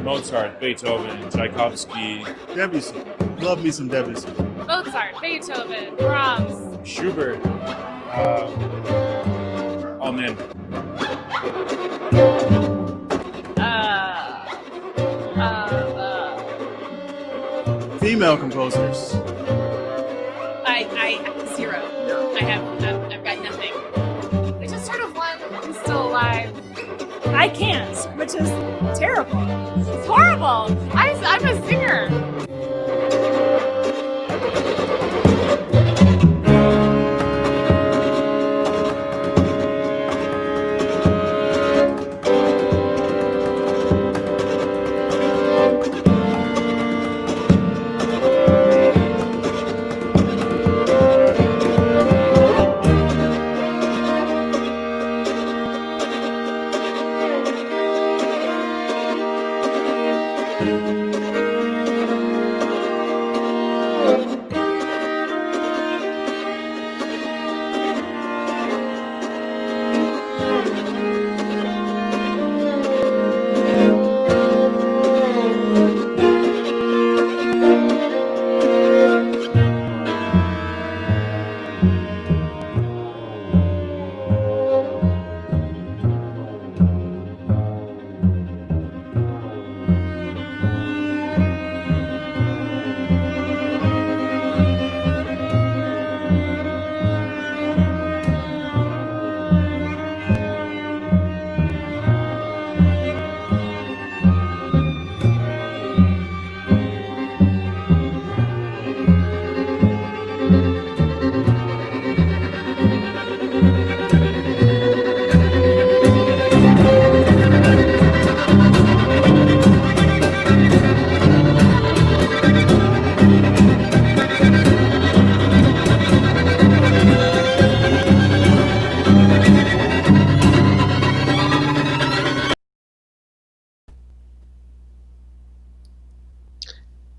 Mozart, Beethoven, Tchaikovsky, Debussy. Love me some Debussy. Mozart, Beethoven, Brahms. Schubert. Oh man, Uh, uh, Female composers. I zero. I've got nothing. We just heard of one who's still alive. I can't, which is terrible. It's horrible. I'm a singer.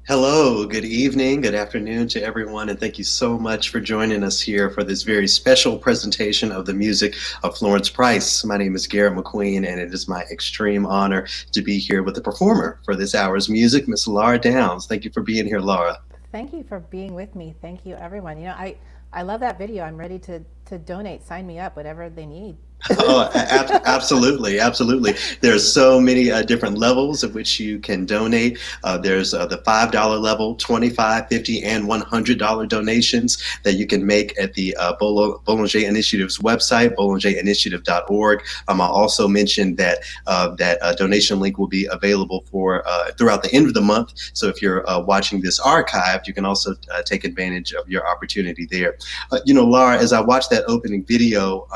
Hello, good evening, good afternoon to everyone, and thank you so much for joining us here for this very special presentation of the music of Florence Price. My name is Garrett McQueen, and it is my extreme honor to be here with the performer for this hour's music, Miss Lara Downes. Thank you for being here, Lara. Thank you for being with me. Thank you, everyone. You know, I love that video. I'm ready to donate. Sign me up, whatever they need. Oh, absolutely, absolutely. There's so many different levels at which you can donate. There's the $5 level, $25, $50, and $100 donations that you can make at the Boulanger Initiative's website, boulangerinitiative.org. I'll also mention that that donation link will be available for throughout the end of the month. So if you're watching this archived, you can also take advantage of your opportunity there. You know, Lara, as I watched that opening video,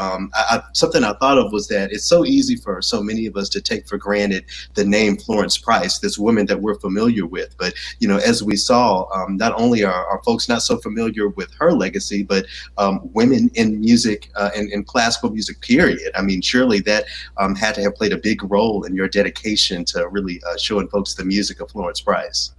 something I thought of was that it's so easy for so many of us to take for granted the name Florence Price, this woman that we're familiar with. But, you know, as we saw, not only are folks not so familiar with her legacy, but women in music and in classical music, period. I mean, surely that had to have played a big role in your dedication to really showing folks the music of Florence Price.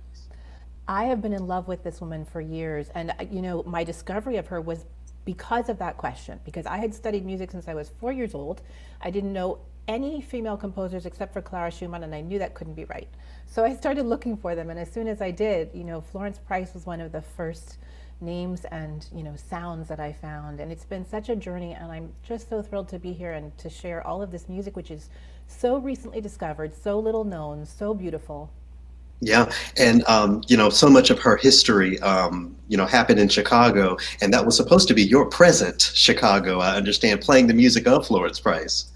I have been in love with this woman for years, and you know, my discovery of her was because of that question, because I had studied music since I was 4 years old. I didn't know any female composers except for Clara Schumann, and I knew that couldn't be right. So I started looking for them, and as soon as I did, you know, Florence Price was one of the first names and, you know, sounds that I found, and it's been such a journey, and I'm just so thrilled to be here and to share all of this music, which is so recently discovered, so little known, so beautiful. Yeah, and you know, so much of her history, you know, happened in Chicago, and that was supposed to be your present Chicago, I understand, playing the music of Florence Price.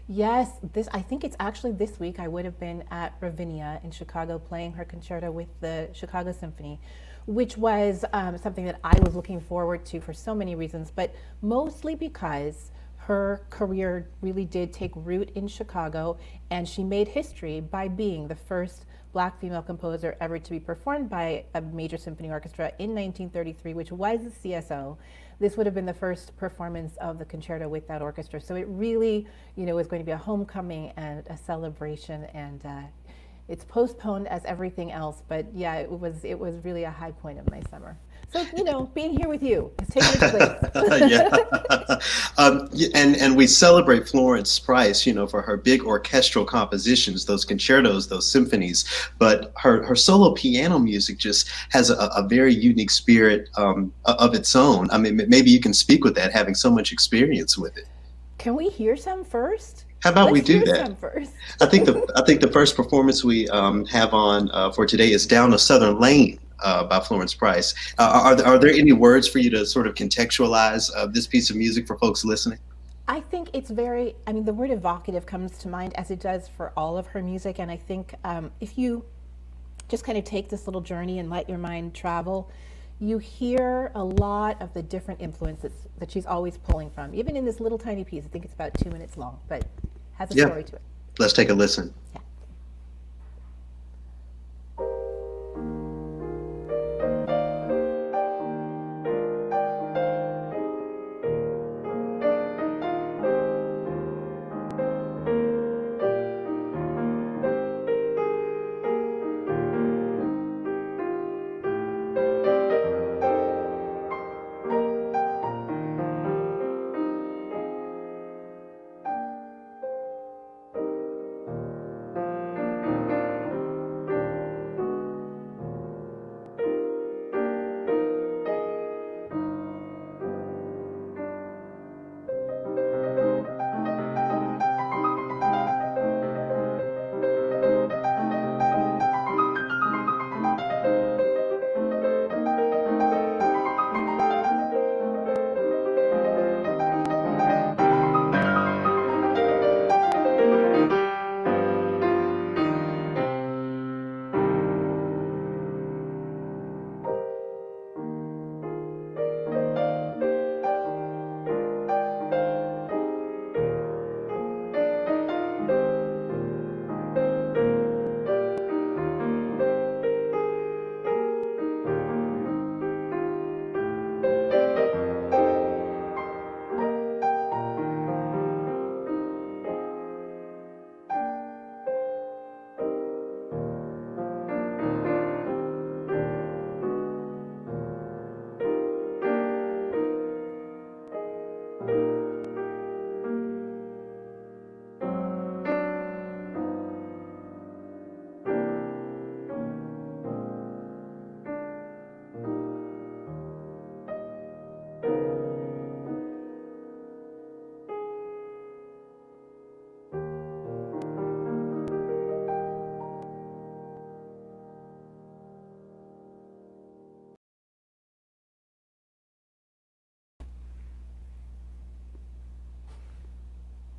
Yes, I think it's actually this week. I would have been at Ravinia in Chicago playing her concerto with the Chicago Symphony, which was something that I was looking forward to for so many reasons, but mostly because her career really did take root in Chicago, and she made history by being the first Black female composer ever to be performed by a major symphony orchestra in 1933, which was the CSO. This would have been the first performance of the concerto with that orchestra. So it really, you know, was going to be a homecoming and a celebration, and it's postponed as everything else. But yeah, it was really a high point of my summer. So, being here with you is taking its place. Yeah. And we celebrate Florence Price, for her big orchestral compositions, those concertos, those symphonies. But her solo piano music just has a very unique spirit of its own. I mean, maybe you can speak with that, having so much experience with it. Can we hear some first? How about we do hear that? Some first. I think the first performance we have on for today is "Down a Southern Lane" by Florence Price. Are there any words for you to sort of contextualize this piece of music for folks listening? I think it's the word evocative comes to mind, as it does for all of her music. And I think if you just kind of take this little journey and let your mind travel, you hear a lot of the different influences that she's always pulling from. Even in this little tiny piece, I think it's about 2 minutes long, but has a story to it. Let's take a listen. Yeah.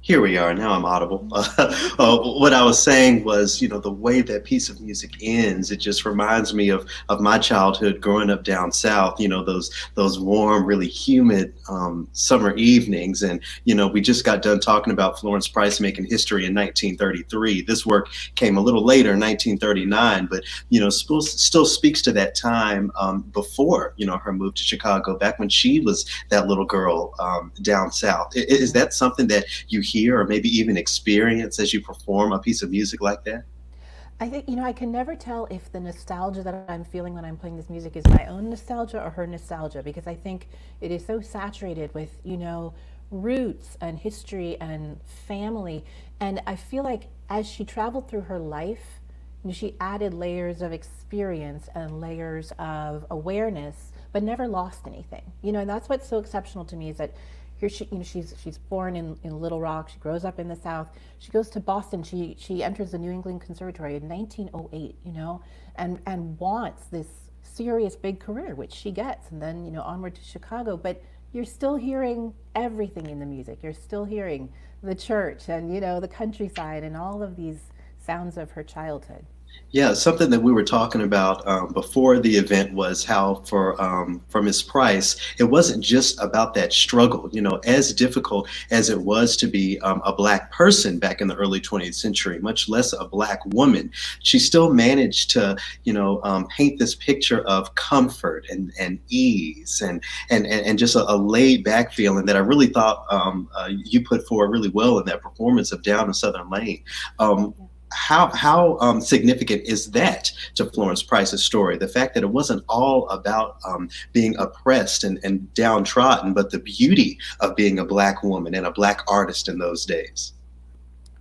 Here we are. Now I'm audible. What I was saying was, the way that piece of music ends, it just reminds me of my childhood growing up down south. Those warm, really humid summer evenings, and we just got done talking about Florence Price making history in 1933. This work came a little later, in 1939, but still speaks to that time before her move to Chicago, back when she was that little girl down south. Is that something that you hear or maybe even experience as you perform a piece of music like that? I think, I can never tell if the nostalgia that I'm feeling when I'm playing this music is my own nostalgia or her nostalgia, because I think it is so saturated with, roots and history and family. And I feel like as she traveled through her life, she added layers of experience and layers of awareness, but never lost anything. And that's what's so exceptional to me, is that here she's born in Little Rock. She grows up in the South. She goes to Boston. She enters the New England Conservatory in 1908. And wants this serious big career, which she gets, and then onward to Chicago. But you're still hearing everything in the music. You're still hearing the church and the countryside and all of these sounds of her childhood. Yeah, something that we were talking about before the event was how for Miss Price, it wasn't just about that struggle. As difficult as it was to be a Black person back in the early 20th century, much less a Black woman, she still managed to, paint this picture of comfort and ease and just a laid back feeling that I really thought you put forward really well in that performance of Down a Southern Lane. how significant is that to Florence Price's story? The fact that it wasn't all about being oppressed and downtrodden, but the beauty of being a Black woman and a Black artist in those days.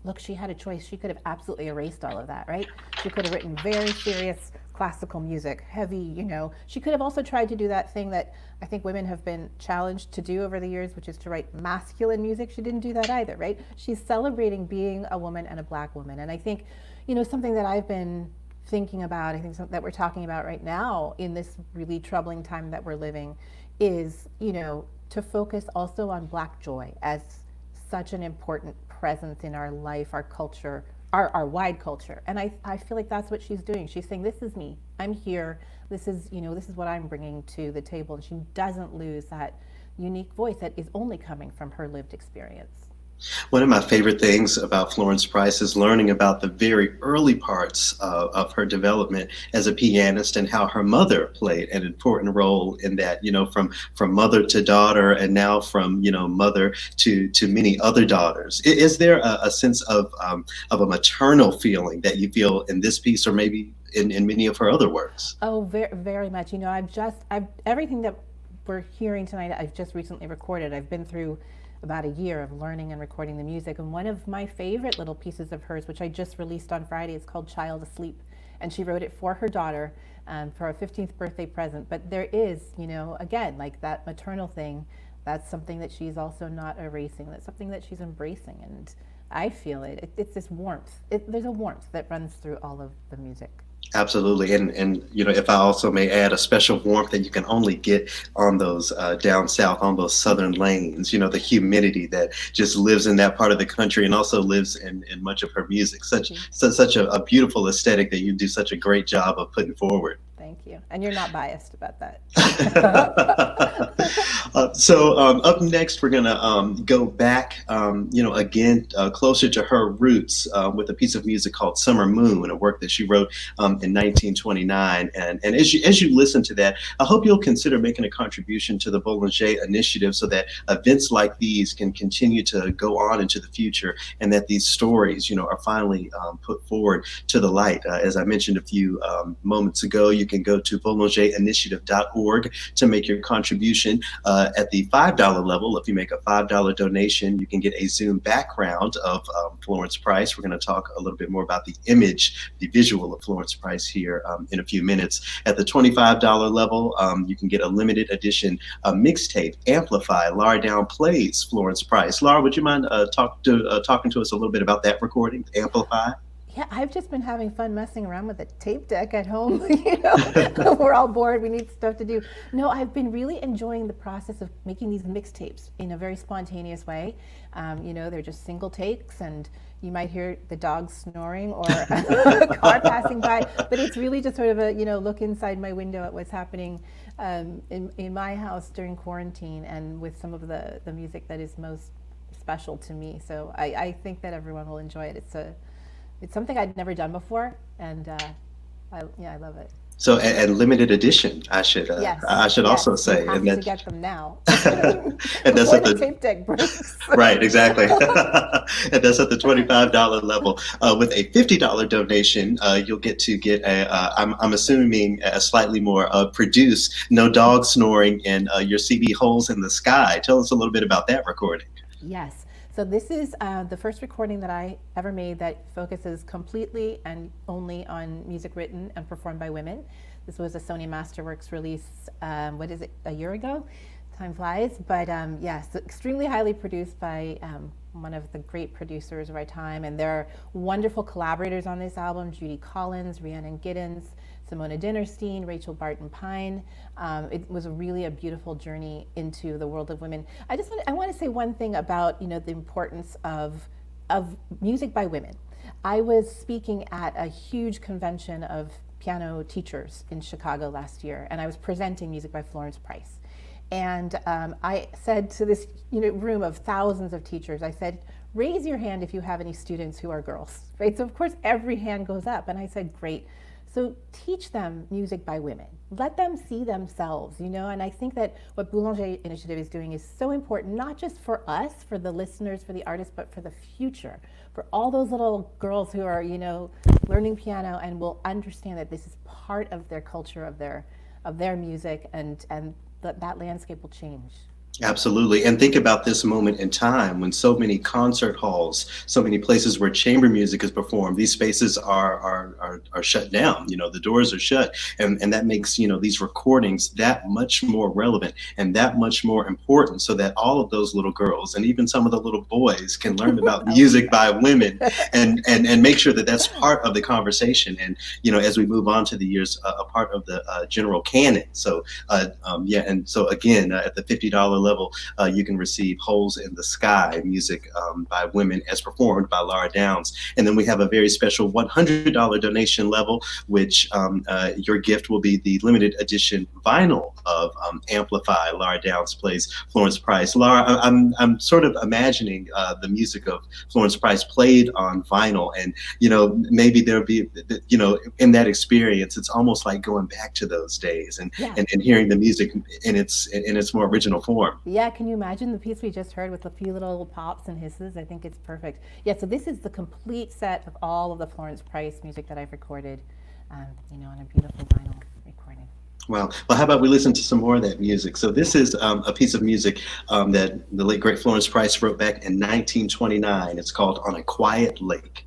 Look, she had a choice. She could have absolutely erased all of that, right? She could have written very serious classical music, heavy, you know. She could have also tried to do that thing that I think women have been challenged to do over the years, which is to write masculine music. She didn't do that either, right? She's celebrating being a woman and a Black woman. And I think, you know, something that I've been thinking about, I think something that we're talking about right now in this really troubling time that we're living is, you know, to focus also on Black joy as such an important presence in our life, our culture, our wide culture. And I feel like that's what she's doing. She's saying, this is me, I'm here, this is, you know, this is what I'm bringing to the table. And she doesn't lose that unique voice that is only coming from her lived experience. One of my favorite things about Florence Price is learning about the very early parts of her development as a pianist and how her mother played an important role in that, you know, from mother to daughter and now from, you know, mother to many other daughters. Is there a sense of a maternal feeling that you feel in this piece or maybe in many of her other works? Oh, very, very much. You know, I've everything that we're hearing tonight, I've just recently recorded. I've been through about a year of learning and recording the music. And one of my favorite little pieces of hers, which I just released on Friday, is called Child Asleep. And she wrote it for her daughter for a 15th birthday present. But there is, you know, again, like that maternal thing, that's something that she's also not erasing. That's something that she's embracing. And I feel it. It's this warmth. There's a warmth that runs through all of the music. Absolutely, and you know, if I also may add, a special warmth that you can only get on those down south, on those southern lanes. You know, the humidity that just lives in that part of the country and also lives in much of her music. Such a beautiful aesthetic that you do such a great job of putting forward. Thank you, and you're not biased about that. So up next, we're gonna go back, you know, again closer to her roots with a piece of music called "Summer Moon," a work that she wrote in 1929. And as you listen to that, I hope you'll consider making a contribution to the Boulanger Initiative so that events like these can continue to go on into the future, and that these stories, you know, are finally put forward to the light. As I mentioned a few moments ago, you can go to boulangerinitiative.org to make your contribution. At the $5 level, if you make a $5 donation, you can get a Zoom background of Florence Price. We're going to talk a little bit more about the image, the visual of Florence Price here in a few minutes. At the $25 level, you can get a limited edition mixtape, Amplify, Lara Downes Plays Florence Price. Lara, would you mind talking to us a little bit about that recording, Amplify? Yeah, I've just been having fun messing around with a tape deck at home. You know, we're all bored, we need stuff to do. No, I've been really enjoying the process of making these mixtapes in a very spontaneous way. You know, they're just single takes, and you might hear the dogs snoring or a car passing by, but it's really just sort of a, you know, look inside my window at what's happening in my house during quarantine, and with some of the music that is most special to me. So I think that everyone will enjoy it. It's something I'd never done before, and I love it. So, and limited edition, I should also say. You have to get them now. And that's at the tape deck breaks. Right, exactly. And that's at the $25 level. With a $50 donation, you'll get I'm assuming a slightly more produced, no dog snoring, and your CD Holes in the Sky. Tell us a little bit about that recording. Yes. So this is the first recording that I ever made that focuses completely and only on music written and performed by women. This was a Sony Masterworks release, what is it, a year ago? Time flies, but yes, extremely highly produced by one of the great producers of our time, and there are wonderful collaborators on this album: Judy Collins, Rhiannon Giddens, Simona Dinnerstein, Rachel Barton Pine. It was really a beautiful journey into the world of women. I want to say one thing about, you know, the importance of music by women. I was speaking at a huge convention of piano teachers in Chicago last year, and I was presenting music by Florence Price. And I said to this, you know, room of thousands of teachers, I said, raise your hand if you have any students who are girls, right? So of course every hand goes up, and I said, great. So teach them music by women. Let them see themselves, you know, and I think that what Boulanger Initiative is doing is so important, not just for us, for the listeners, for the artists, but for the future, for all those little girls who are, you know, learning piano and will understand that this is part of their culture, of their music, and that landscape will change. Absolutely. And think about this moment in time when so many concert halls, so many places where chamber music is performed, these spaces are shut down. You know, the doors are shut. And that makes, you know, these recordings that much more relevant and that much more important, so that all of those little girls and even some of the little boys can learn about music by women and make sure that that's part of the conversation. And, you know, as we move on to the years, a part of the general canon. So, yeah. And so again, at the $50 level, you can receive Holes in the Sky music by women as performed by Lara Downes. And then we have a very special $100 donation level, which your gift will be the limited edition vinyl of Amplify. Lara Downes plays Florence Price. Lara, I'm sort of imagining the music of Florence Price played on vinyl, and, you know, maybe there'll be, you know, in that experience, it's almost like going back to those days and, Yeah. and hearing the music in its more original form. Yeah, can you imagine the piece we just heard with a few little pops and hisses? I think it's perfect. Yeah, so this is the complete set of all of the Florence Price music that I've recorded, you know, on a beautiful vinyl recording. Well, how about we listen to some more of that music? So this is a piece of music that the late great Florence Price wrote back in 1929. It's called On a Quiet Lake.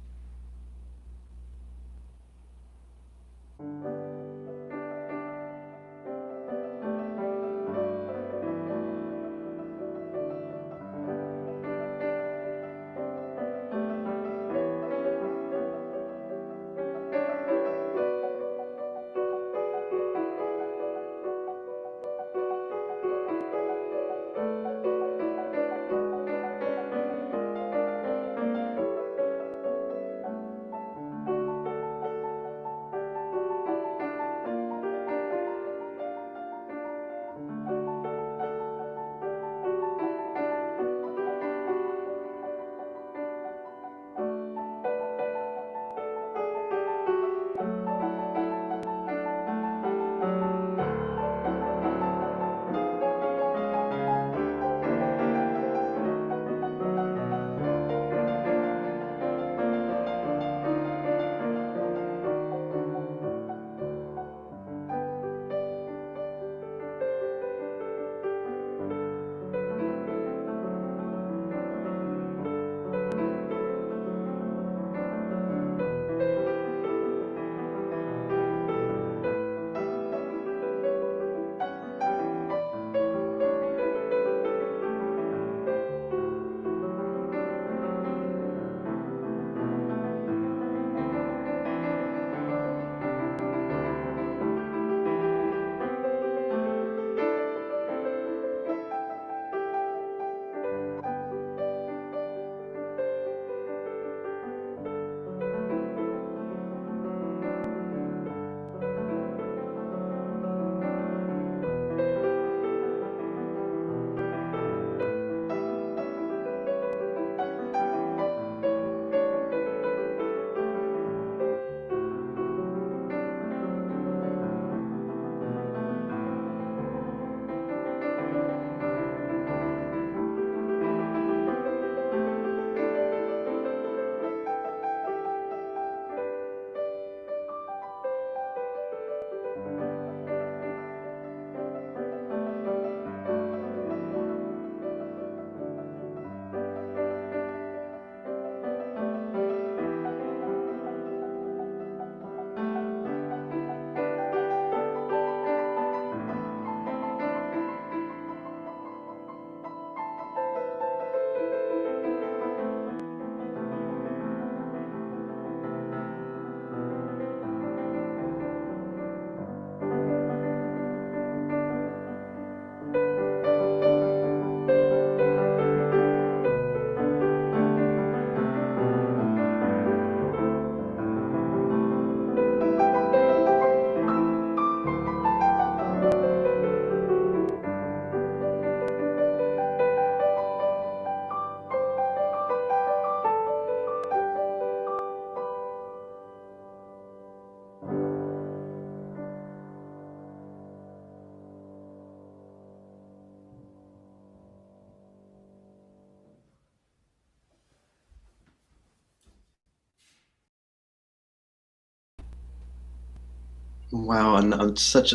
Wow, and such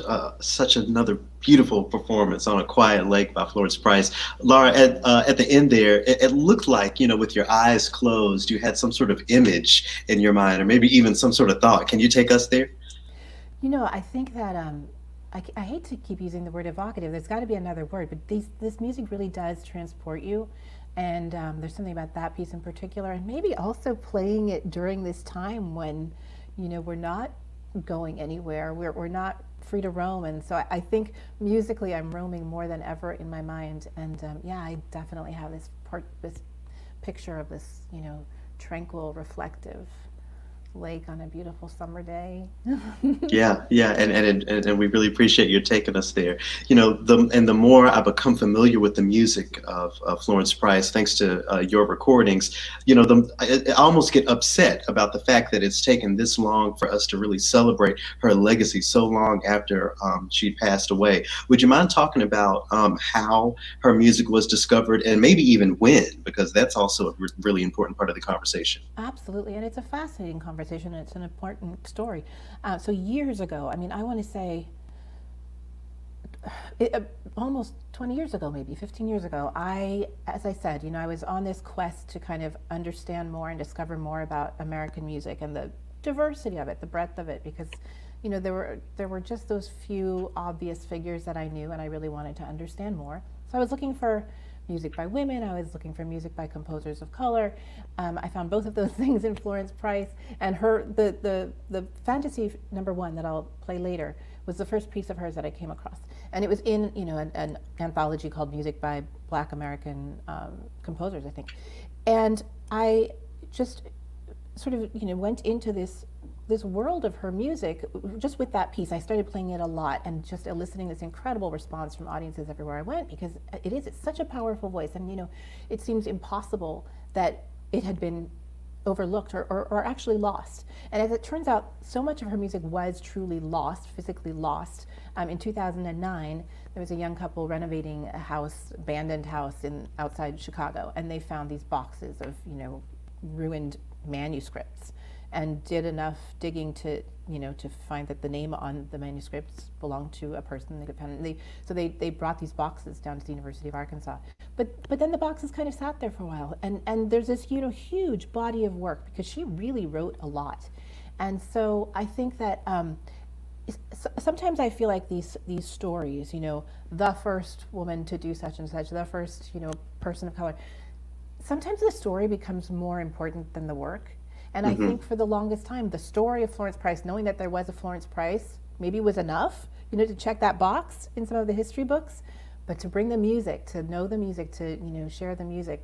another beautiful performance on A Quiet Lake by Florence Price. Lara, at the end there, it looked like, with your eyes closed, you had some sort of image in your mind, or maybe even some sort of thought. Can you take us there? I think that I hate to keep using the word evocative. There's got to be another word, but this music really does transport you. And there's something about that piece in particular, and maybe also playing it during this time when, we're not going anywhere. We're not free to roam, and so I think musically I'm roaming more than ever in my mind. And yeah, I definitely have this picture of this, tranquil, reflective lake on a beautiful summer day. Yeah, and we really appreciate you taking us there. The more I become familiar with the music of Florence Price, thanks to your recordings, I almost get upset about the fact that it's taken this long for us to really celebrate her legacy so long after she passed away. Would you mind talking about how her music was discovered and maybe even when? Because that's also a really important part of the conversation. Absolutely, and it's a fascinating conversation, and it's an important story. So years ago, I mean, I want to say almost 20 years ago, maybe 15 years ago, as I said, I was on this quest to kind of understand more and discover more about American music and the diversity of it, the breadth of it, because there were just those few obvious figures that I knew, and I really wanted to understand more. So I was looking for music by women. I was looking for music by composers of color. I found both of those things in Florence Price, and the fantasy #1 that I'll play later was the first piece of hers that I came across, and it was in an anthology called Music by Black American Composers, I think, and I just sort of went into this world of her music just with that piece. I started playing it a lot and just eliciting this incredible response from audiences everywhere I went, because it's such a powerful voice, and it seems impossible that it had been overlooked or actually lost. And as it turns out, so much of her music was truly lost, physically lost. In 2009, there was a young couple renovating a house, abandoned house outside Chicago, and they found these boxes of ruined manuscripts, and did enough digging to find that the name on the manuscripts belonged to a person they could find. And they brought these boxes down to the University of Arkansas. But then the boxes kind of sat there for a while, and there's this huge body of work, because she really wrote a lot. And so I think that sometimes I feel like these stories, the first woman to do such and such, the first person of color, sometimes the story becomes more important than the work. And I think for the longest time, the story of Florence Price, knowing that there was a Florence Price, maybe was enough, to check that box in some of the history books. But to bring the music, to know the music, to share the music,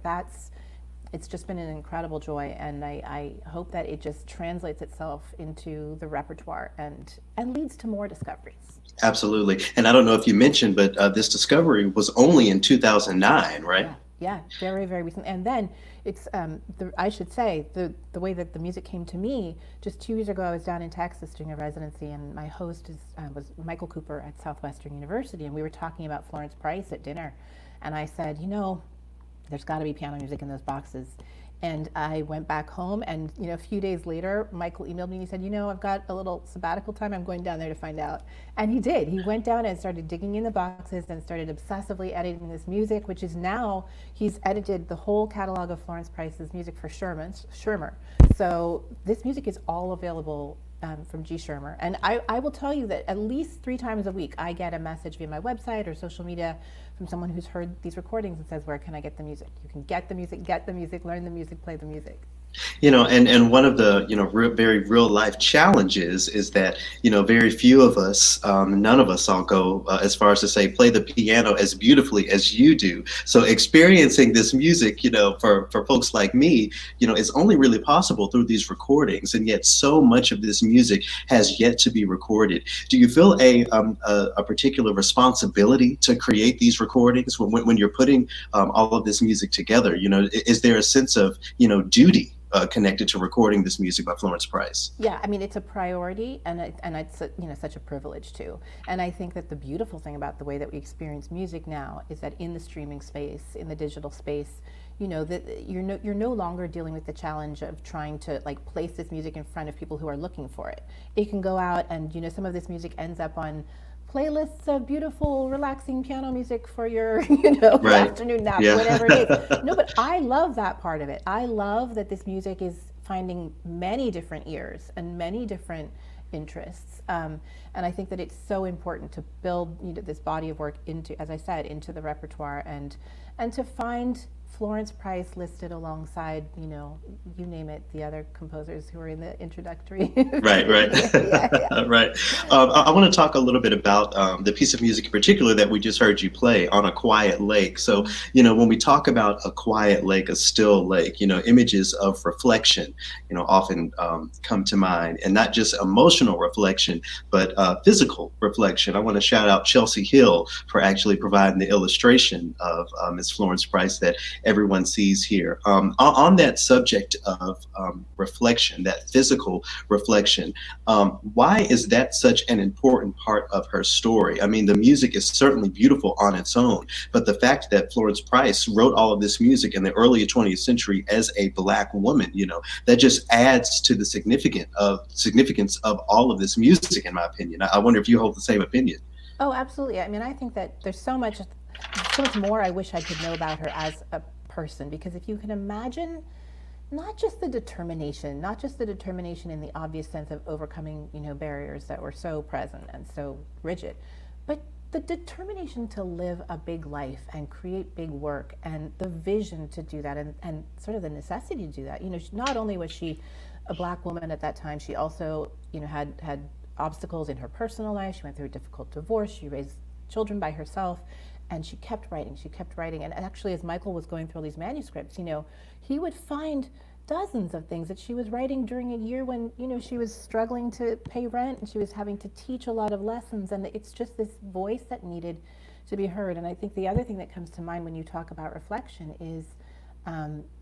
it's just been an incredible joy. And I hope that it just translates itself into the repertoire and leads to more discoveries. Absolutely. And I don't know if you mentioned, but this discovery was only in 2009, right? Yeah, very, very recent. And then it's, I should say, the way that the music came to me, just 2 years ago, I was down in Texas doing a residency, and my host was Michael Cooper at Southwestern University, and we were talking about Florence Price at dinner. And I said, there's got to be piano music in those boxes. And I went back home, and a few days later, Michael emailed me and he said, I've got a little sabbatical time. I'm going down there to find out. And he did. He went down and started digging in the boxes and started obsessively editing this music, which is now, he's edited the whole catalog of Florence Price's music for Schirmer. So this music is all available from G. Schirmer. And I will tell you that at least 3 times a week, I get a message via my website or social media from someone who's heard these recordings and says, where can I get the music? You can get the music, learn the music, play the music. And one of the, very real life challenges is that, very few of us, none of us, I'll go as far as to say, play the piano as beautifully as you do. So experiencing this music, for folks like me, is only really possible through these recordings. And yet so much of this music has yet to be recorded. Do you feel a particular responsibility to create these recordings when you're putting all of this music together? Is there a sense of, duty connected to recording this music by Florence Price. Yeah, I mean, it's a priority, and it's such a privilege too. And I think that the beautiful thing about the way that we experience music now is that in the streaming space, in the digital space, that you're no longer dealing with the challenge of trying to like place this music in front of people who are looking for it. It can go out, and some of this music ends up on playlists of beautiful, relaxing piano music for your, Right. afternoon nap, Yeah. whatever it is. No, but I love that part of it. I love that this music is finding many different ears and many different interests. And I think that it's so important to build this body of work into, as I said, into the repertoire, and to find Florence Price listed alongside, you name it, the other composers who are in the introductory. Right. Yeah. Right. I want to talk a little bit about the piece of music in particular that we just heard you play, On a Quiet Lake. So, when we talk about a quiet lake, a still lake, images of reflection, often come to mind, and not just emotional reflection, but physical reflection. I want to shout out Chelsea Hill for actually providing the illustration of Ms. Florence Price that everyone sees here. On that subject of reflection, that physical reflection, why is that such an important part of her story? I mean, the music is certainly beautiful on its own, but the fact that Florence Price wrote all of this music in the early 20th century as a Black woman, that just adds to the significance of all of this music, in my opinion. I wonder if you hold the same opinion. Oh, absolutely. I mean, I think that there's so much more I wish I could know about her as a person, because if you can imagine not just the determination in the obvious sense of overcoming, barriers that were so present and so rigid, but the determination to live a big life and create big work, and the vision to do that, and sort of the necessity to do that. Not only was she a Black woman at that time, she also, had obstacles in her personal life. She went through a difficult divorce. She raised children by herself, and she kept writing. And actually, as Michael was going through all these manuscripts, he would find dozens of things that she was writing during a year when, she was struggling to pay rent, and she was having to teach a lot of lessons. And it's just this voice that needed to be heard. And I think the other thing that comes to mind when you talk about reflection is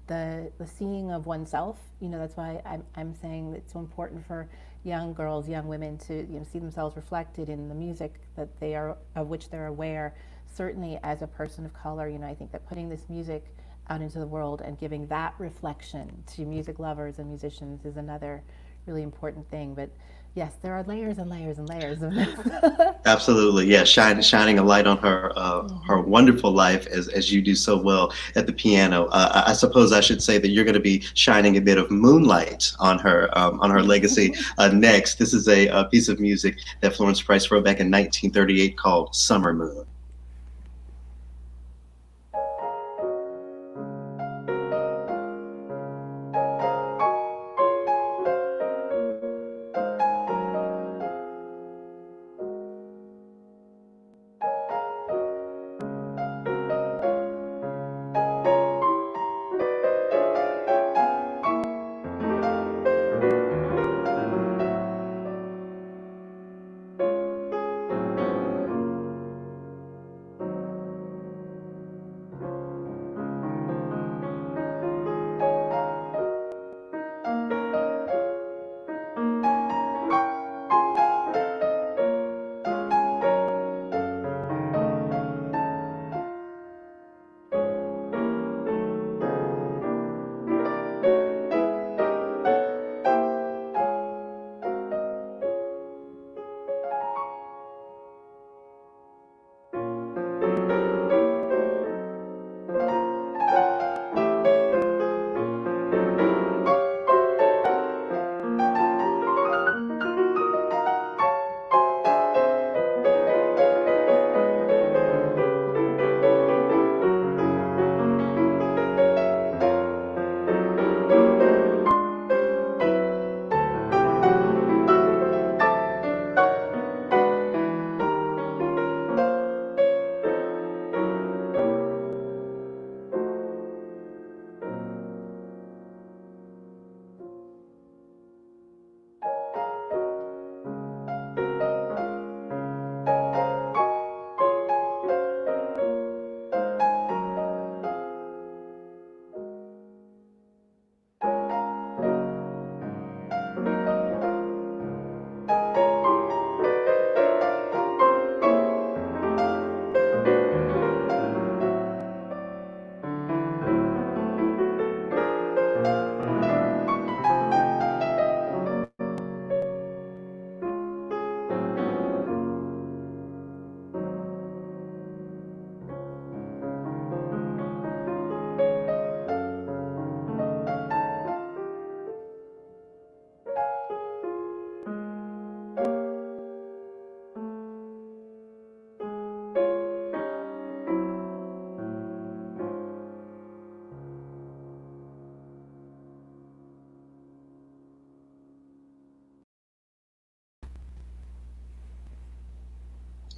the seeing of oneself. That's why I'm saying it's so important for young girls, young women to see themselves reflected in the music of which they're aware. Certainly, as a person of color, I think that putting this music out into the world and giving that reflection to music lovers and musicians is another really important thing. But yes, there are layers and layers and layers of this. Absolutely, yeah. Shining a light on her her wonderful life, as you do so well at the piano. I suppose I should say that you're going to be shining a bit of moonlight on her legacy next. This is a piece of music that Florence Price wrote back in 1938 called "Summer Moon."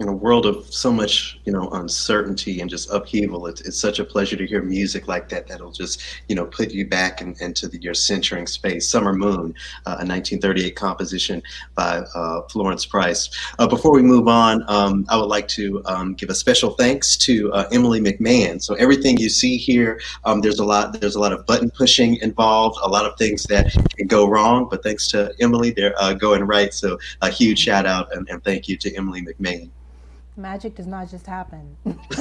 in a world of so much, uncertainty and just upheaval, it's such a pleasure to hear music like that that'll just, put you back into your centering space. Summer Moon, a 1938 composition by Florence Price. Before we move on, I would like to give a special thanks to Emily McMahon. So everything you see here, there's a lot of button pushing involved, a lot of things that can go wrong, but thanks to Emily, they're going right. So a huge shout out and thank you to Emily McMahon. Magic does not just happen.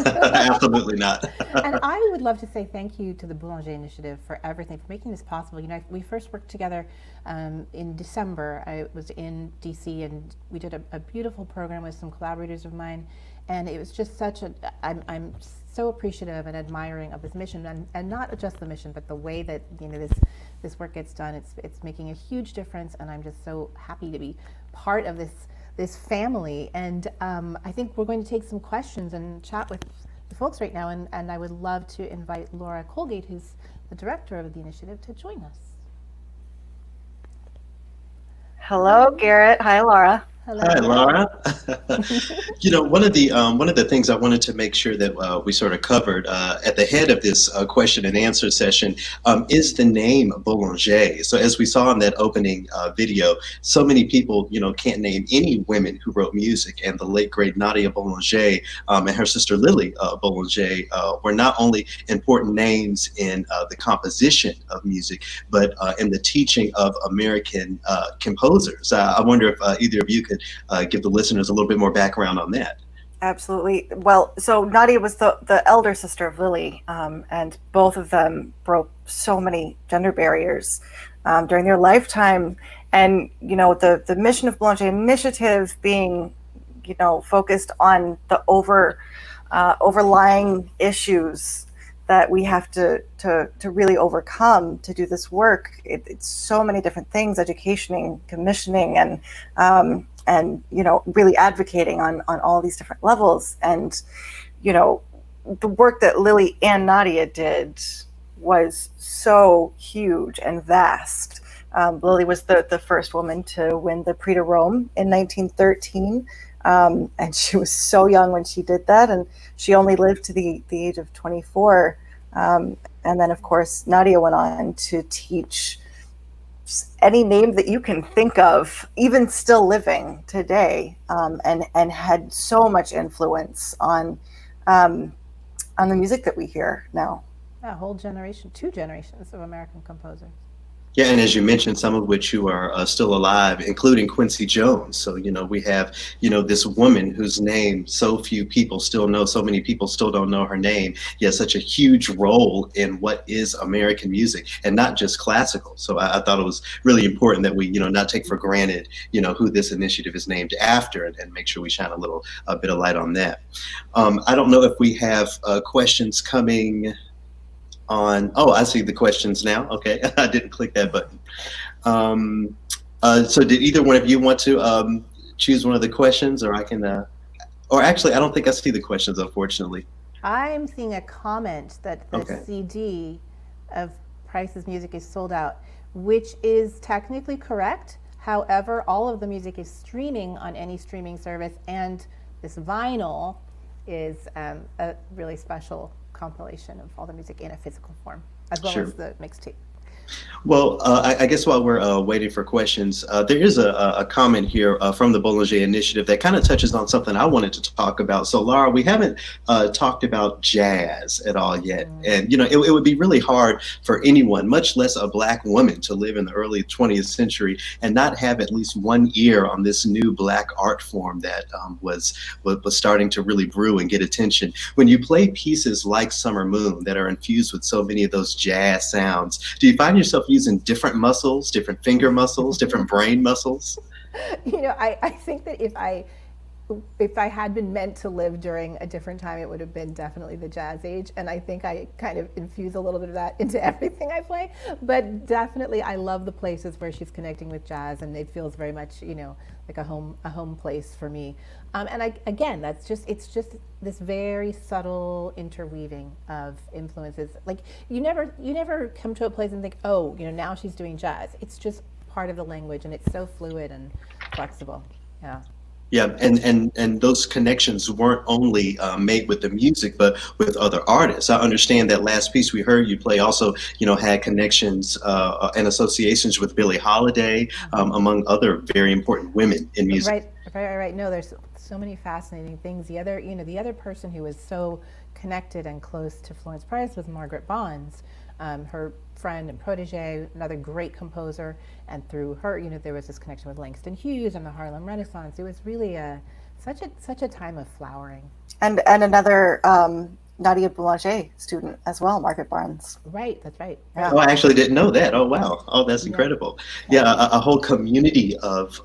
Absolutely not. And I would love to say thank you to the Boulanger Initiative for everything, for making this possible. We first worked together in December. I was in DC and we did a beautiful program with some collaborators of mine. And it was just I'm so appreciative and admiring of this mission, and not just the mission, but the way that this work gets done. It's making a huge difference, and I'm just so happy to be part of this family. And I think we're going to take some questions and chat with the folks right now, and I would love to invite Laura Colgate, who's the director of the initiative, to join us. Hello, Garrett. Hi, Laura. Hello. Hi, Laura. One of the things I wanted to make sure that we sort of covered at the head of this question and answer session is the name Boulanger. So as we saw in that opening video, so many people, can't name any women who wrote music, and the late great Nadia Boulanger and her sister Lily Boulanger were not only important names in the composition of music, but in the teaching of American composers. I wonder if either of you could give the listeners a little bit more background on that. Absolutely. Well, so Nadia was the elder sister of Lily, and both of them broke so many gender barriers during their lifetime. And, the mission of Boulanger Initiative being, focused on the overlying issues that we have to really overcome to do this work. It's so many different things: educating, commissioning, and really advocating on all these different levels. And the work that Lily and Nadia did was so huge and vast. Lily was the first woman to win the Prix de Rome in 1913. And she was so young when she did that, and she only lived to the age of 24. And then, of course, Nadia went on to teach any name that you can think of, even still living today, and had so much influence on the music that we hear now. A whole generation, 2 generations of American composers. Yeah, and as you mentioned, some of which who are still alive, including Quincy Jones. So, we have, this woman whose name so few people still know, so many people still don't know her name. He has such a huge role in what is American music, and not just classical. So I thought it was really important that we, not take for granted, who this initiative is named after, and make sure we shine a bit of light on that. I don't know if we have questions coming on. Oh, I see the questions now. Okay, I didn't click that button. So did either one of you want to choose one of the questions, or I can, or actually, I don't think I see the questions, unfortunately. I'm seeing a comment that the Okay. CD of Price's music is sold out, which is technically correct. However, all of the music is streaming on any streaming service, and this vinyl is a really special compilation of all the music in a physical form, as well Sure. as the mixtape. Well, I guess while we're waiting for questions, there is a comment here from the Boulanger Initiative that kind of touches on something I wanted to talk about. So, Lara, we haven't talked about jazz at all yet. And, it would be really hard for anyone, much less a Black woman, to live in the early 20th century and not have at least one ear on this new Black art form that was starting to really brew and get attention. When you play pieces like Summer Moon that are infused with so many of those jazz sounds, do you find yourself using different muscles, different finger muscles, different brain muscles? I think that if I had been meant to live during a different time, it would have been definitely the jazz age. And I think I kind of infuse a little bit of that into everything I play. But definitely, I love the places where she's connecting with jazz, and it feels very much, like a home place for me. And it's just this very subtle interweaving of influences. Like you never come to a place and think, oh, now she's doing jazz. It's just part of the language, and it's so fluid and flexible. Yeah. Yeah, and those connections weren't only made with the music, but with other artists. I understand that last piece we heard you play also, had connections and associations with Billie Holiday, among other very important women in music. Right. No, there's so many fascinating things. The other person who was so connected and close to Florence Price was Margaret Bonds, her friend and protege, another great composer. And through her, there was this connection with Langston Hughes and the Harlem Renaissance. It was really such a time of flowering. And another Nadia Boulanger student as well, Margaret Barnes. Right, that's right. Yeah. Oh, I actually didn't know that. Oh, wow. Oh, that's incredible. Yeah, a whole community of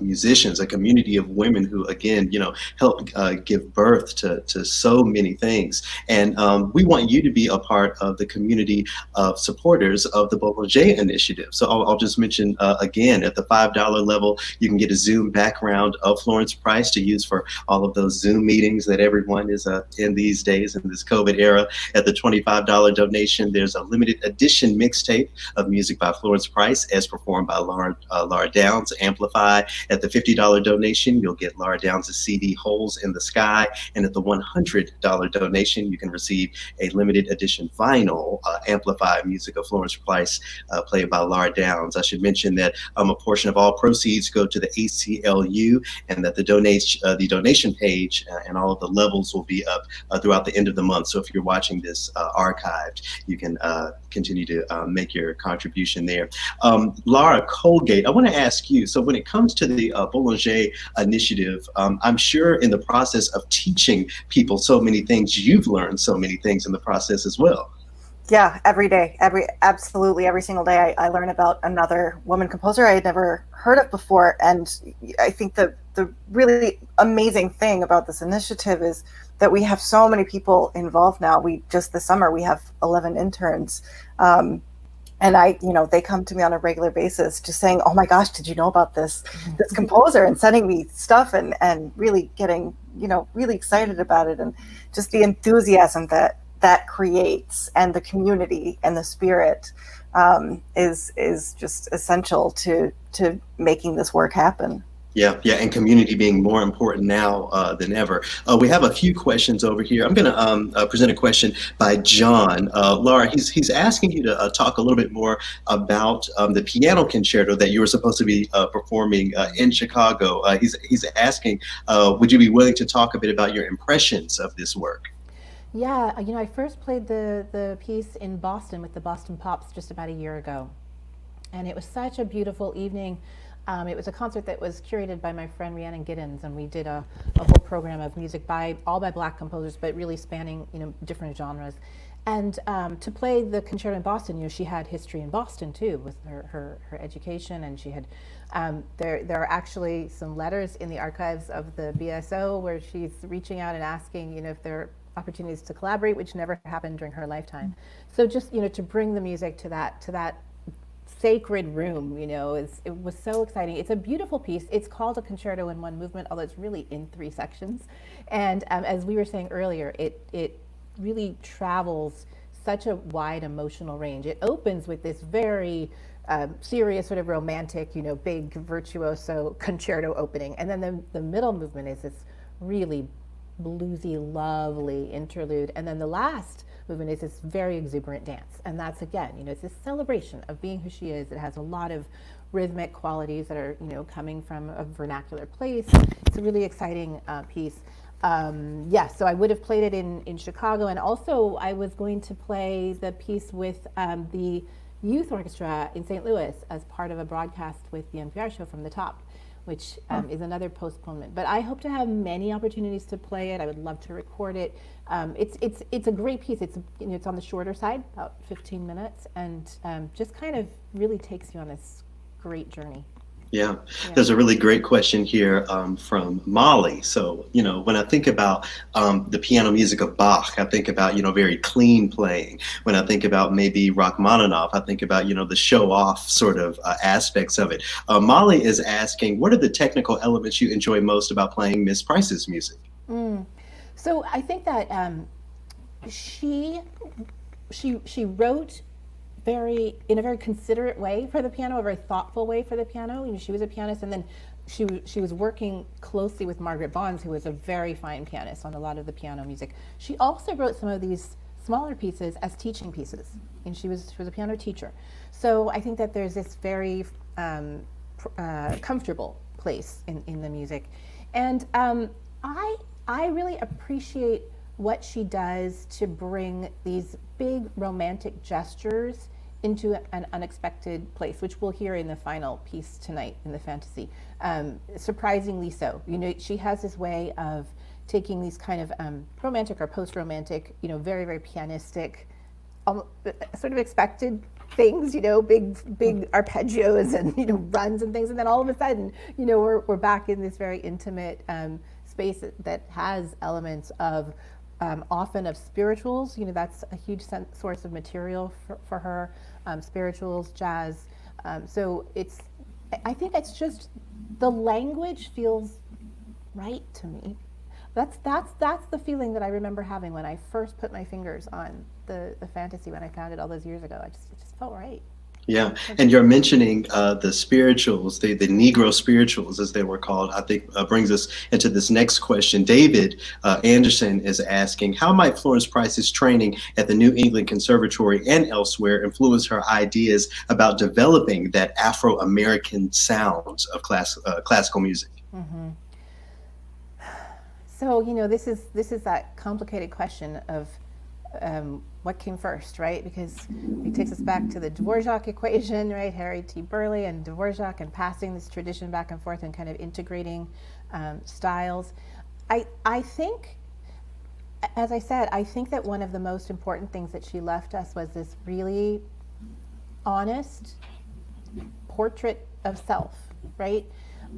musicians, a community of women who, again, help give birth to so many things. And we want you to be a part of the community of supporters of the Boulanger Initiative. So I'll just mention again, at the $5 level, you can get a Zoom background of Florence Price to use for all of those Zoom meetings that everyone is in these days in this COVID era. At the $25 donation, there's a limited edition mixtape of music by Florence Price as performed by Lara Downes, Amplify. At the $50 donation, you'll get Lara Downes' CD Holes in the Sky. And at the $100 donation, you can receive a limited edition vinyl, Amplify music of Florence Price, played by Lara Downes. I should mention that a portion of all proceeds go to the ACLU, and that the donation page and all of the levels will be up throughout the end of the month. So if you're watching this archived, you can continue to make your contribution there. Lara Colgate, I want to ask you, so when it comes to the Boulanger Initiative, I'm sure in the process of teaching people so many things, you've learned so many things in the process as well. Yeah, every day, absolutely every single day, I learn about another woman composer I had never heard of before. And I think the really amazing thing about this initiative is that we have so many people involved now. Just this summer, we have 11 interns. And they come to me on a regular basis just saying, oh my gosh, did you know about this composer, and sending me stuff and really getting, really excited about it. And just the enthusiasm that creates, and the community and the spirit is just essential to making this work happen. Yeah, and community being more important now than ever. We have a few questions over here. I'm going to present a question by John. Lara, he's asking you to talk a little bit more about the piano concerto that you were supposed to be performing in Chicago. He's asking, would you be willing to talk a bit about your impressions of this work? Yeah, I first played the piece in Boston with the Boston Pops just about a year ago. And it was such a beautiful evening. It was a concert that was curated by my friend Rhiannon Giddens, and we did a whole program of music all by Black composers, but really spanning different genres. And to play the concerto in Boston, she had history in Boston too, with her education, and she had there are actually some letters in the archives of the BSO where she's reaching out and asking if there are opportunities to collaborate, which never happened during her lifetime. So just to bring the music to that sacred room, it was so exciting. It's a beautiful piece. It's called a concerto in one movement, although it's really in 3 sections. And as we were saying earlier, it really travels such a wide emotional range. It opens with this very serious, sort of romantic, big virtuoso concerto opening, and then the middle movement is this really bluesy, lovely interlude, and then the last movement is this very exuberant dance. And that's, again, it's this celebration of being who she is. It has a lot of rhythmic qualities that are coming from a vernacular place. It's a really exciting piece. So I would have played it in Chicago, and also I was going to play the piece with the youth orchestra in St. Louis as part of a broadcast with the NPR show From the Top, which is another postponement. But I hope to have many opportunities to play it. I would love to record it. It's a great piece. It's on the shorter side, about 15 minutes, and just kind of really takes you on this great journey. Yeah, there's a really great question here from Molly. So, when I think about the piano music of Bach, I think about, very clean playing. When I think about maybe Rachmaninoff, I think about, the show-off sort of aspects of it. Molly is asking, what are the technical elements you enjoy most about playing Miss Price's music? So I think that she wrote in a very considerate way for the piano, a very thoughtful way for the piano. She was a pianist, and then she was working closely with Margaret Bonds, who was a very fine pianist on a lot of the piano music. She also wrote some of these smaller pieces as teaching pieces, and she was a piano teacher. So I think that there's this very comfortable place in the music, and I really appreciate what she does to bring these big romantic gestures into an unexpected place, which we'll hear in the final piece tonight in the fantasy. Surprisingly so. You know, she has this way of taking these kind of romantic or post-romantic, you know, very, very pianistic, sort of expected things, you know, big arpeggios and, you know, runs and things. And then all of a sudden, you know, we're back in this very intimate space that has elements of often of spirituals. You know, that's a huge source of material for her, spirituals, jazz. So I think it's just, the language feels right to me. That's the feeling that I remember having when I first put my fingers on the fantasy, when I found it all those years ago. It just felt right. Yeah, and you're mentioning the spirituals, the Negro spirituals, as they were called, I think brings us into this next question. David Anderson is asking, how might Florence Price's training at the New England Conservatory and elsewhere influence her ideas about developing that Afro-American sound of classical music? Mm-hmm. So, you know, this is that complicated question of what came first, right? Because it takes us back to the Dvorak equation, right? Harry T. Burleigh and Dvorak, and passing this tradition back and forth and kind of integrating styles. I think, as I said, I think that one of the most important things that she left us was this really honest portrait of self, right?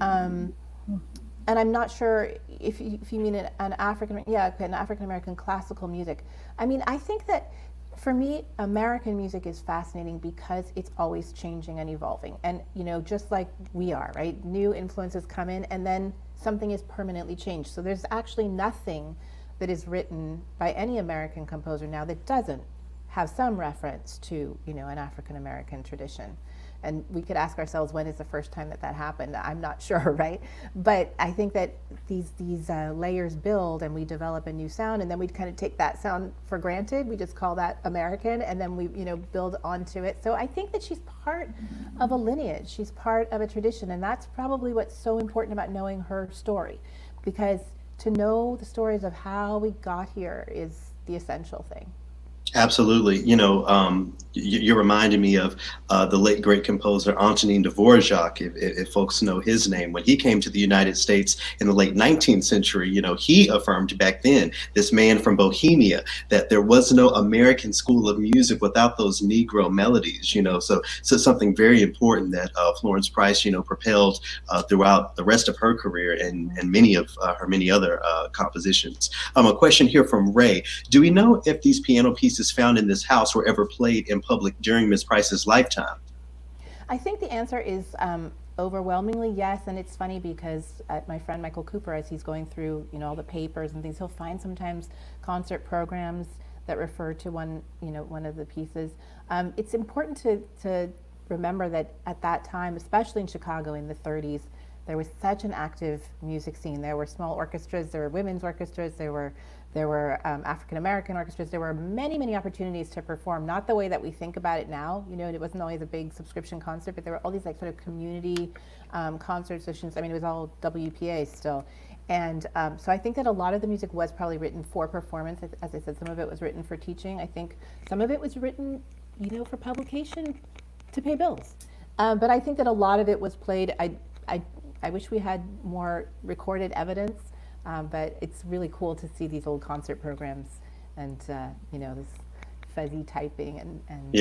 And I'm not sure if you mean an African-American classical music. I mean, I think that for me, American music is fascinating because it's always changing and evolving. And, you know, just like we are, right? New influences come in and then something is permanently changed. So there's actually nothing that is written by any American composer now that doesn't have some reference to, you know, an African-American tradition. And we could ask ourselves, when is the first time that happened? I'm not sure, right? But I think that these layers build, and we develop a new sound, and then we kind of take that sound for granted. We just call that American, and then we, you know, build onto it. So I think that she's part of a lineage. She's part of a tradition, and that's probably what's so important about knowing her story, because to know the stories of how we got here is the essential thing. Absolutely. You know, you're reminding me of the late great composer Antonin Dvorak, if folks know his name. When he came to the United States in the late 19th century, you know, he affirmed back then, this man from Bohemia, that there was no American school of music without those Negro melodies, you know. So something very important that Florence Price, you know, propelled throughout the rest of her career and many of her many other compositions. A question here from Ray. Do we know if these piano pieces found in this house were ever played in public during Ms. Price's lifetime? I think the answer is overwhelmingly yes, and it's funny because my friend Michael Cooper, as he's going through, you know, all the papers and things, he'll find sometimes concert programs that refer to one of the pieces. It's important to remember that at that time, especially in Chicago in the 30s, there was such an active music scene. There were small orchestras, there were women's orchestras, there were African-American orchestras. There were many opportunities to perform, not the way that we think about it now. You know, it wasn't always a big subscription concert, but there were all these like sort of community concert sessions. I mean, it was all WPA still. And so I think that a lot of the music was probably written for performance. As I said, some of it was written for teaching. I think some of it was written, you know, for publication to pay bills. But I think that a lot of it was played. I wish we had more recorded evidence. But it's really cool to see these old concert programs and, you know, this fuzzy typing and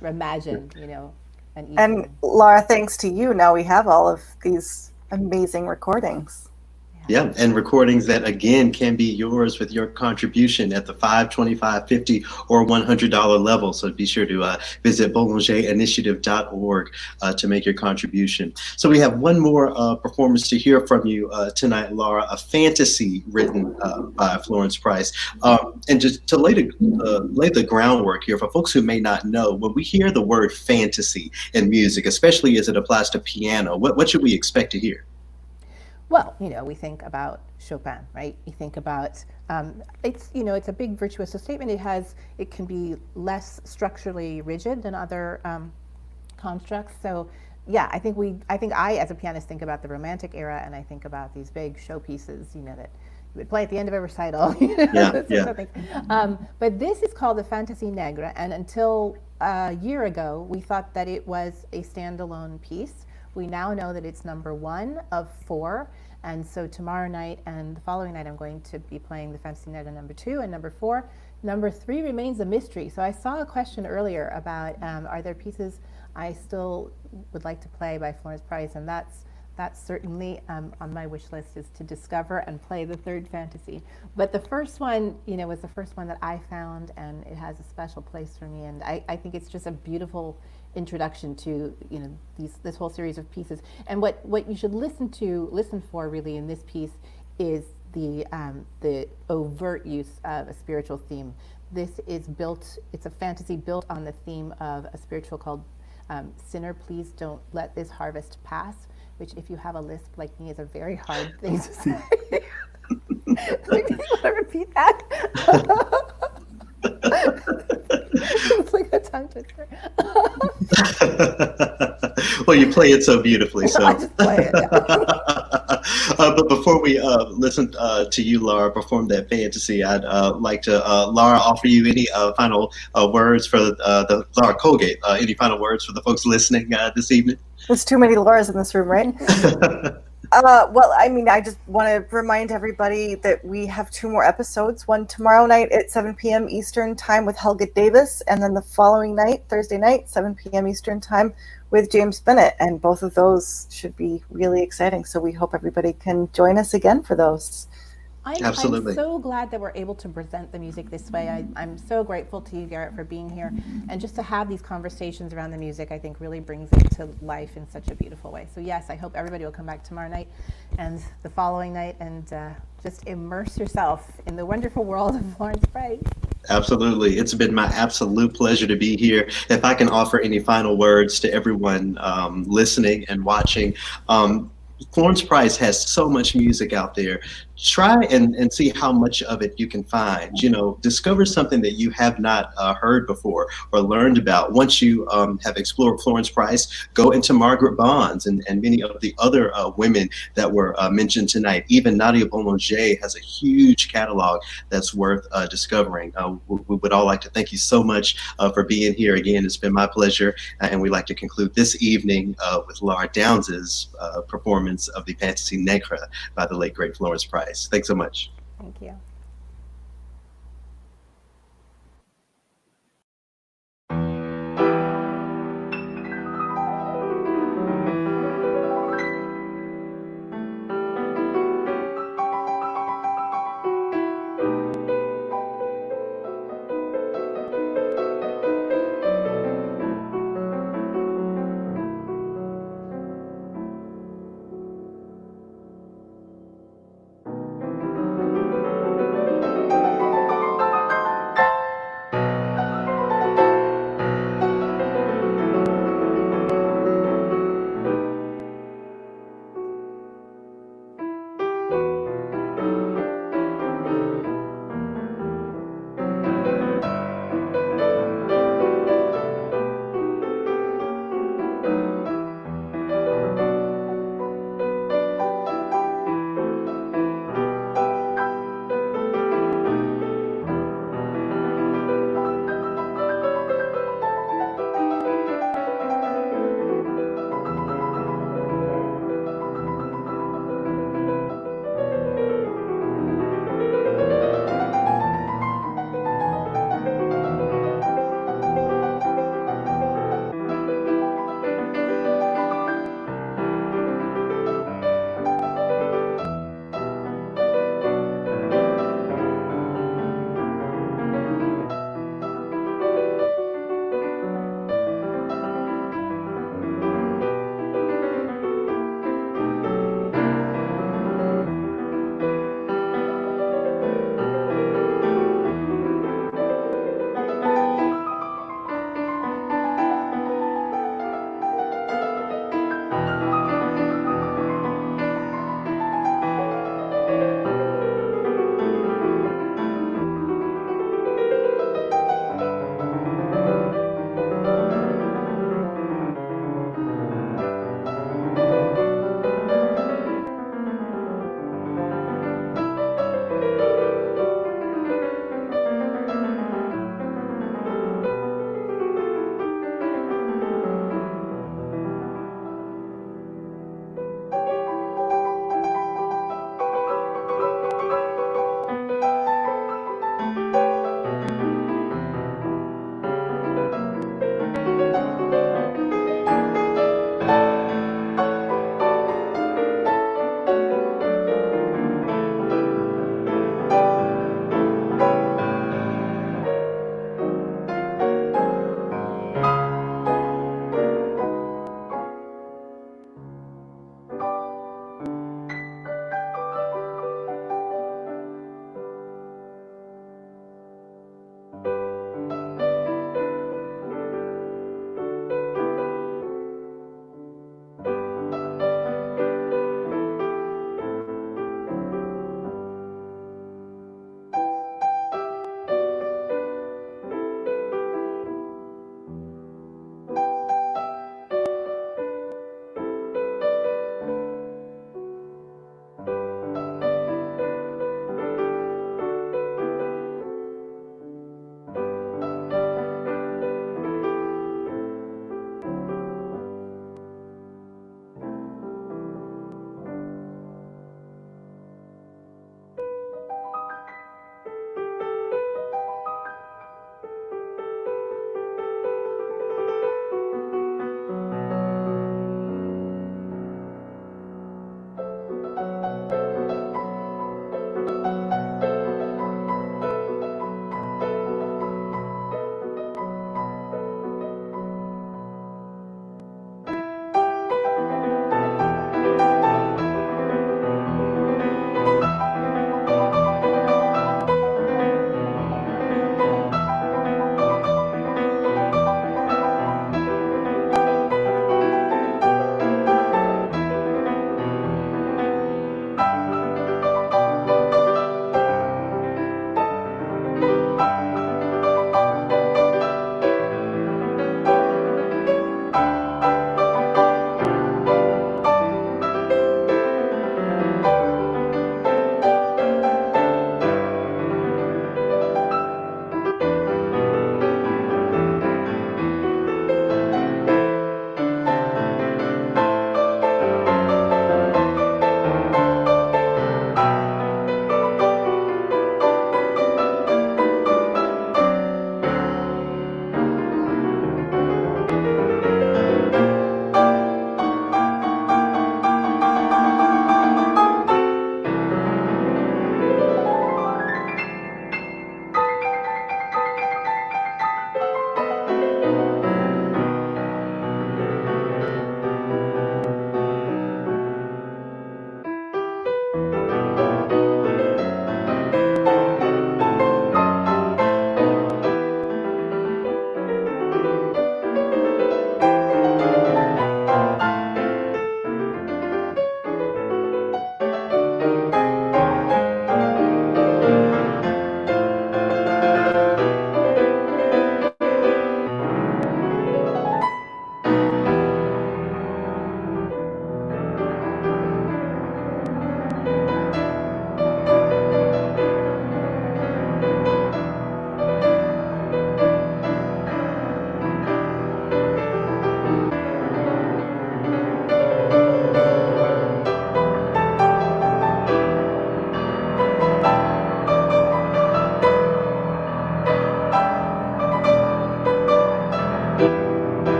reimagined, you know. And Lara, thanks to you, now we have all of these amazing recordings. Yeah, and recordings that, again, can be yours with your contribution at the $5, $25, $50, or $100 level. So be sure to visit boulangerinitiative.org to make your contribution. So we have one more performance to hear from you tonight, Lara, a fantasy written by Florence Price. And just to lay the groundwork here, for folks who may not know, when we hear the word fantasy in music, especially as it applies to piano, what should we expect to hear? Well, we think about Chopin, right? You think about it's it's a big virtuoso statement. It can be less structurally rigid than other constructs. So yeah, I think I as a pianist think about the Romantic era, and I think about these big showpieces, that you would play at the end of a recital. But this is called the Fantaisie Negre, and until a year ago, we thought that it was a standalone piece. We now know that it's number 1 of 4, and so tomorrow night and the following night I'm going to be playing the Fantaisie Negre number 2 and number 4. Number 3 remains a mystery. So I saw a question earlier about are there pieces I still would like to play by Florence Price, and that's certainly on my wish list, is to discover and play the third Fantasy. But the first one, was the first one that I found, and it has a special place for me. And I think it's just a beautiful introduction to this whole series of pieces. And what you should listen for really in this piece is the overt use of a spiritual theme. This is it's a fantasy built on the theme of a spiritual called Sinner, Please Don't Let This Harvest Pass, which, if you have a lisp like me, is a very hard thing to say. Maybe you want to repeat that? It's like a tongue twister. Well, you play it so beautifully. So. I just play it. But before we listen to you, Lara, perform that fantasy, I'd like to, Lara, offer you any final words for the Lara Colgate. Any final words for the folks listening this evening? There's too many Laras in this room, right? Well, I just want to remind everybody that we have 2 more episodes. One tomorrow night at 7 p.m. Eastern Time with Helga Davis, and then the following night, Thursday night, 7 p.m. Eastern Time with James Bennett. And both of those should be really exciting. So we hope everybody can join us again for those. Absolutely. I'm so glad that we're able to present the music this way. I'm so grateful to you, Garrett, for being here. And just to have these conversations around the music, I think really brings it to life in such a beautiful way. So yes, I hope everybody will come back tomorrow night and the following night and just immerse yourself in the wonderful world of Florence Price. Absolutely. It's been my absolute pleasure to be here. If I can offer any final words to everyone listening and watching, Florence Price has so much music out there. Try and see how much of it you can find. Discover something that you have not heard before or learned about. Once you have explored Florence Price, go into Margaret Bonds and many of the other women that were mentioned tonight. Even Nadia Boulanger has a huge catalog that's worth discovering. We would all like to thank you so much for being here. Again, it's been my pleasure, and we'd like to conclude this evening with Lara Downes' performance of the Fantaisie Negre by the late, great Florence Price. Thanks so much. Thank you.